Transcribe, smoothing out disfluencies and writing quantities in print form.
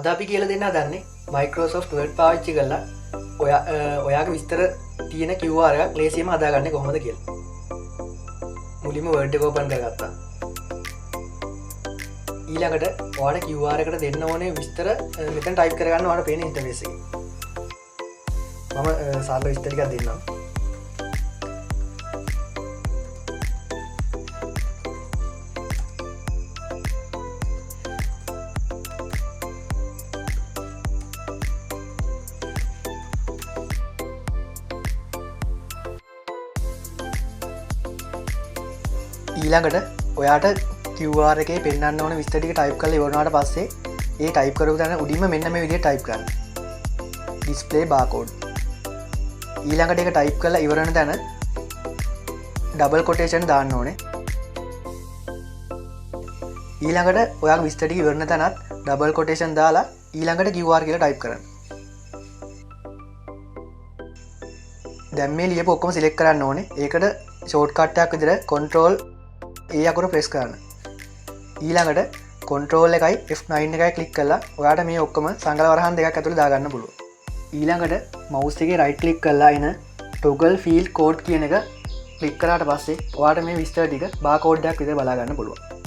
අද අපි කියල දෙන්න දන්නේ Microsoft Word පාවිච්චි කරලා ඔයාගේ විස්තර තියෙන කිව්වාරයක් ලේසියම අදාගන්න කොහොමද කියල මුලිම වර්ඩ කෝපන් කරගත්තා ඊළඟට වාට කිව්වාරකට දෙන්න ඕනේ විස්තර මෙතන් ටයිප් කරගන්න වාට පේන ඉන්ටර්ෆේස් එක මම සාර්ල විස්තරිකක් දෙන්නම් ඊළඟට ඔයාට කිව්වාර එකේ පෙන්න්න ඕන විස්තටික ටයිප් කල ඉවරනාට පස්සේ ඒ ටයිප් කරු තන උඩිම මෙන්න මේ විදිහට ටයිප් කරන්න ඩිස්ප්ලේ බාකෝඩ් ඊළඟට එක ටයිප් කල ඉවරණ තැන ඩබල් කොටේෂන් දාන්න ඕනේ ඊළඟට ඔයා විස්තටික ඉවරණ තැනත් ඩබල් කොටේෂන් දාලා ඊළඟට කිව්වාර කියලා ටයිප් කරන්න දැම් මේ ලියපු ඔක්කොම සිලෙක් කරන්න ඕනේ ඒකට ෂෝට් කට්ටයක් විදිර කොන්ට්‍රෝල් ඒ අකුර ප්‍රෙස් කරන්න ඊළඟට කොන්ට්‍රෝල් එකයි F9 එකයි කලික් කල්ලා ඔයාට මේ ඔක්කම සංගල වරහන් දෙකක් ඇතුළ දාගන්න පුළුව ඊළඟට මවස් එකේ රයිට් කලික් කල්ලා එන ටොගල් ෆීල් කෝඩ් කියන එක කලික් කරාට පස්සේ ඔයාට මේ විස්තර ටික බාකෝඩ්ඩක් විදිහට බලාගන්න පුළුවන්